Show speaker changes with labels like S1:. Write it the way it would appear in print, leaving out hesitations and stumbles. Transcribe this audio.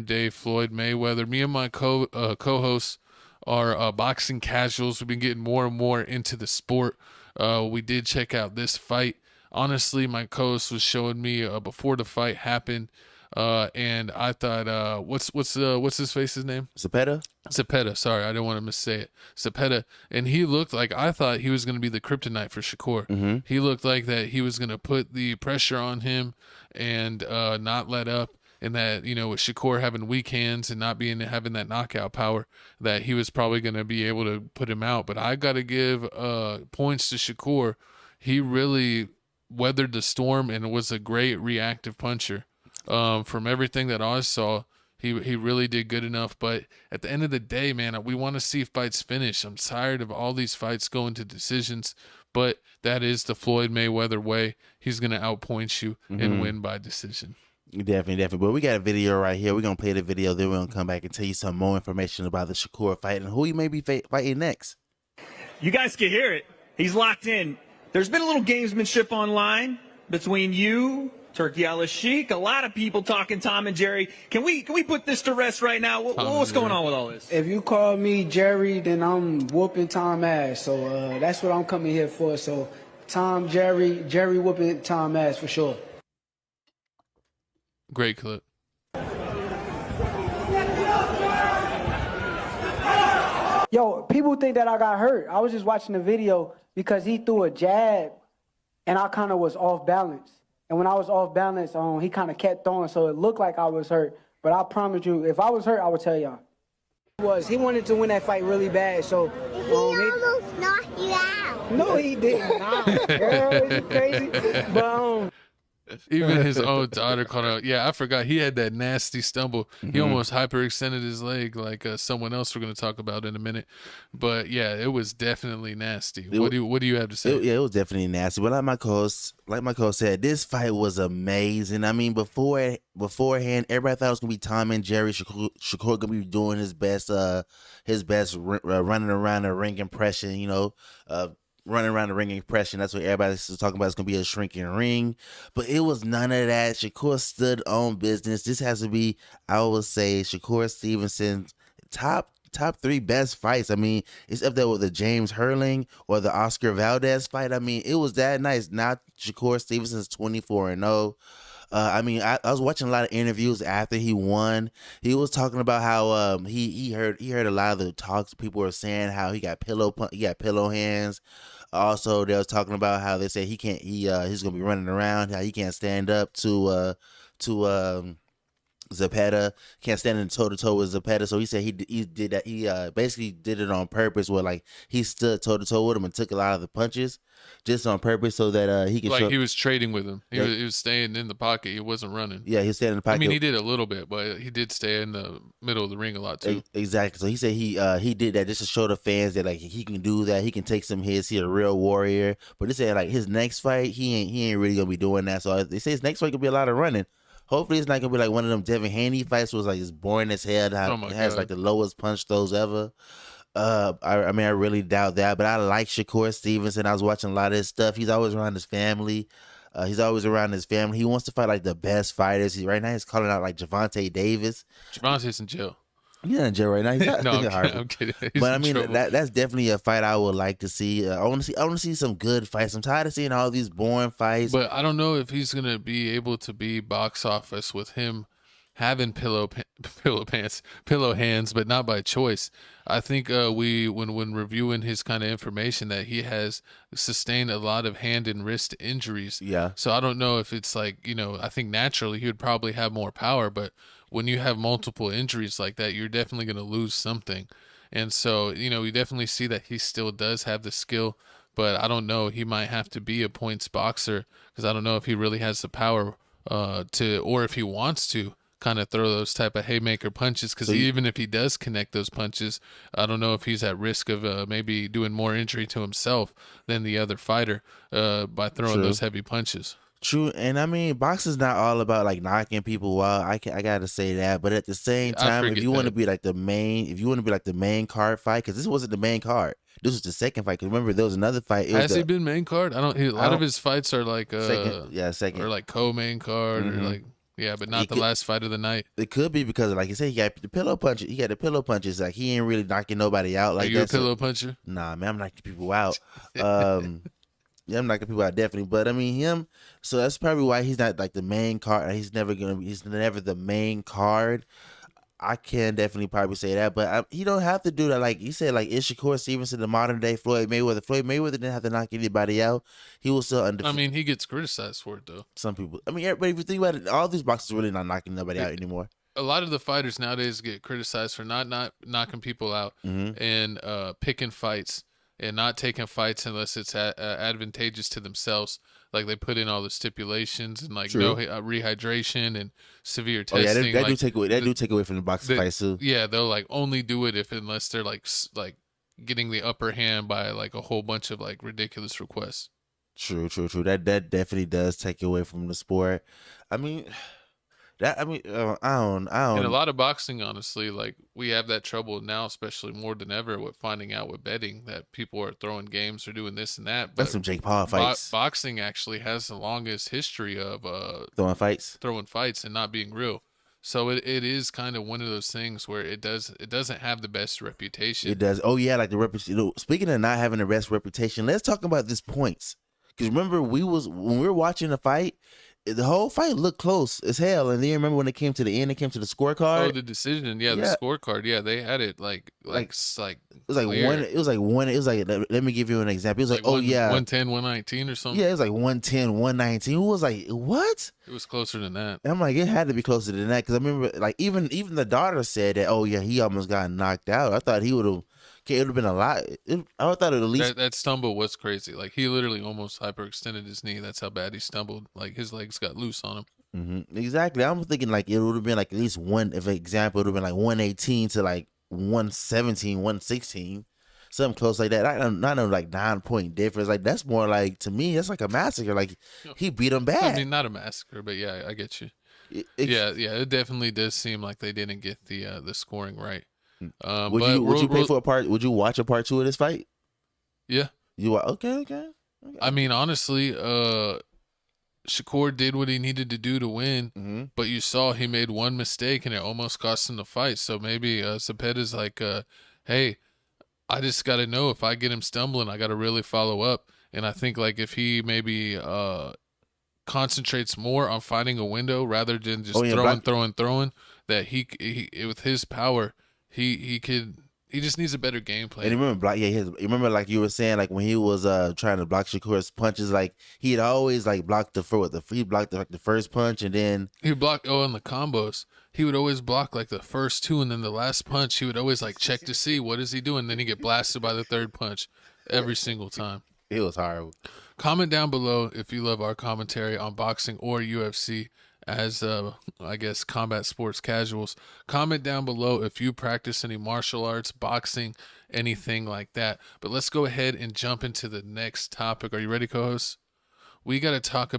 S1: day Floyd Mayweather. Me and my co-hosts are boxing casuals. We've been getting more and more into the sport. We did check out this fight. Honestly, my co-host was showing me before the fight happened, and I thought, what's his face's name?
S2: Zepeda?
S1: Zepeda. Sorry, I didn't want to missay it. Zepeda, and he looked like, I thought he was going to be the kryptonite for Shakur.
S2: Mm-hmm.
S1: He looked like that he was going to put the pressure on him and not let up. And that, with Shakur having weak hands and not having that knockout power, that he was probably going to be able to put him out. But I got to give points to Shakur. He really weathered the storm and was a great reactive puncher. From everything that I saw, he really did good enough. But at the end of the day, man, we want to see fights finish. I'm tired of all these fights going to decisions. But that is the Floyd Mayweather way. He's going to outpoint you and win by decision.
S2: Definitely. But we got a video right here. We're going to play the video. Then we're going to come back and tell you some more information about the Shakur fight and who he may be fighting next.
S3: You guys can hear it. He's locked in. There's been a little gamesmanship online between you, Turkey Al-Sheikh, a lot of people talking Tom and Jerry. Can we put this to rest right now? What's going on with all this?
S4: If you call me Jerry, then I'm whooping Tom ass. So that's what I'm coming here for. So Tom, Jerry whooping Tom ass for sure.
S1: Great clip.
S4: Yo, people think that I got hurt. I was just watching the video because he threw a jab and I kind of was off balance. And when I was off balance, he kind of kept throwing, so it looked like I was hurt. But I promise you, if I was hurt, I would tell y'all. He wanted to win that fight really bad, so...
S5: He almost knocked you out.
S4: No, he didn't. Nah, girl, is you crazy? But,
S1: Even his own daughter called out. Yeah, I forgot. He had that nasty stumble. He almost hyperextended his leg like someone else we're going to talk about in a minute. But yeah, it was definitely nasty. What do you have to say?
S2: It was definitely nasty. But like my co-host said, this fight was amazing. I mean, beforehand, everybody thought it was going to be Tom and Jerry. Shakur going to be doing his best running around the ring impression, running around the ring impression. That's what everybody's talking about. It's going to be a shrinking ring. But it was none of that. Shakur stood on business. This has to be, I would say, Shakur Stevenson's top 3 best fights. I mean, it's up there with the James Hurling or the Oscar Valdez fight. I mean, it was that nice. Now Shakur Stevenson's 24-0. I mean, I was watching a lot of interviews after he won. He was talking about how he heard a lot of the talks people were saying how he got pillow hands. Also, they was talking about how they said he's gonna be running around, how he can't stand up to Zepeda, can't stand in toe to toe with Zepeda. So he said he did that. He basically did it on purpose, where like he stood toe to toe with him and took a lot of the punches just on purpose so that he could.
S1: He was trading with him. He was staying in the pocket. He wasn't running.
S2: Yeah, he was staying in the pocket.
S1: I mean, he did a little bit, but he did stay in the middle of the ring a lot too.
S2: Exactly. So he said he did that just to show the fans that like he can do that. He can take some hits. He's a real warrior. But they said like his next fight, he ain't really gonna be doing that. So they say his next fight gonna be a lot of running. Hopefully it's not gonna be like one of them Devin Haney fights where it's like it's boring as hell. It has like the lowest punch throws ever. I mean, I really doubt that, but I like Shakur Stevenson. I was watching a lot of his stuff. He's always around his family. He wants to fight like the best fighters. Right now he's calling out like Gervonta Davis.
S1: Gervonta's in jail.
S2: He's not in jail right now. He's not.
S1: No, I'm kidding.
S2: But I mean, that's definitely a fight I would like to see. I want to see some good fights. I'm tired of seeing all these boring fights.
S1: But I don't know if he's gonna be able to be box office with him having pillow hands, but not by choice. I think when reviewing his kind of information that he has sustained a lot of hand and wrist injuries.
S2: Yeah.
S1: So I don't know if it's like, I think naturally he would probably have more power, but when you have multiple injuries like that, you're definitely going to lose something. And so, you definitely see that he still does have the skill, but I don't know. He might have to be a points boxer because I don't know if he really has the power or if he wants to kind of throw those type of haymaker punches, because even if he does connect those punches, I don't know if he's at risk of maybe doing more injury to himself than the other fighter by throwing those heavy punches.
S2: True, and I mean, boxing's not all about like knocking people out. I gotta say that, but at the same time, if you want to be like the main card fight, because this wasn't the main card, this was the second fight. Because remember, there was another fight.
S1: Has he been main card? A lot of his fights are like
S2: second,
S1: or like co-main card or like. Yeah, but not the last fight of the night.
S2: It could be because, like you said, he got the pillow punches. He got the pillow punches. Like he ain't really knocking nobody out. Like
S1: Are you a
S2: that.
S1: pillow puncher?
S2: Nah, man, I'm knocking people out. Yeah, I'm knocking people out definitely. But I mean him. So that's probably why he's not like the main card. He's never the main card. I can definitely probably say that, but he don't have to do that. Like you said, like is Shakur Stevenson the modern day Floyd Mayweather? Floyd Mayweather didn't have to knock anybody out. He was still undefeated.
S1: I mean, he gets criticized for it though.
S2: Some people. I mean, everybody. If you think about it, all these boxers really not knocking nobody out anymore.
S1: A lot of the fighters nowadays get criticized for not knocking people out and picking fights and not taking fights unless it's advantageous to themselves. Like they put in all the stipulations and like no rehydration and severe testing.
S2: Oh yeah, that
S1: like,
S2: do take away from the boxing fights too.
S1: Yeah, they'll like only do it unless they're like getting the upper hand by like a whole bunch of like ridiculous requests.
S2: True. That definitely does take away from the sport. I mean, I don't.
S1: And a lot of boxing, honestly, like we have that trouble now, especially more than ever with finding out with betting that people are throwing games or doing this and that. But
S2: that's some Jake Paul fights.
S1: Boxing actually has the longest history of
S2: throwing fights
S1: and not being real. So it is kind of one of those things where it doesn't have the best reputation.
S2: It does. Oh yeah, like the reputation. Speaking of not having the best reputation, let's talk about this points. Because remember, when we were watching the fight, the whole fight looked close as hell. And then remember when it came to the end, it came to the scorecard.
S1: Oh, the decision, yeah, the scorecard, yeah, they had it like it was like
S2: one. It was like let me give you an example. It was like
S1: 110, 119 or something.
S2: Yeah, it was like 110, 119. It was like what?
S1: It was closer than that.
S2: And I'm like, it had to be closer than that because I remember like even the daughter said that. Oh yeah, he almost got knocked out. I thought he would have. It would have been a lot. I thought it at least
S1: that stumble was crazy. Like he literally almost hyperextended his knee. That's how bad he stumbled. Like his legs got loose on him.
S2: Mm-hmm. Exactly. I'm thinking like it would have been like at least one. If an example, it would have been like 118 to like 117, 116, something close like that. Not a like 9-point difference. Like that's more like to me. That's like a massacre. Like he beat him bad.
S1: I mean, not a massacre, but yeah, I get you. Yeah. It definitely does seem like they didn't get the scoring right.
S2: Would you pay for a part? Would you watch a part 2 of this fight?
S1: Yeah.
S2: Okay.
S1: I mean, honestly, Shakur did what he needed to do to win, but you saw he made one mistake and it almost cost him the fight. So maybe Zepeda's like, hey, I just got to know if I get him stumbling, I got to really follow up. And I think like if he maybe concentrates more on finding a window rather than just throwing, that he with his power, he just needs a better game plan.
S2: And remember like you were saying, like when he was trying to block Shakur's punches, like he'd always like block the first punch and then
S1: he blocked in the combos. He would always block like the first two and then the last punch he would always like check to see what is he doing. Then he get blasted by the third punch every single time.
S2: It was horrible.
S1: Comment down below if you love our commentary on boxing or UFC. As I guess combat sports casuals, comment down below if you practice any martial arts, boxing, anything like that. But let's go ahead and jump into the next topic. Are you ready, co-host? We got to talk about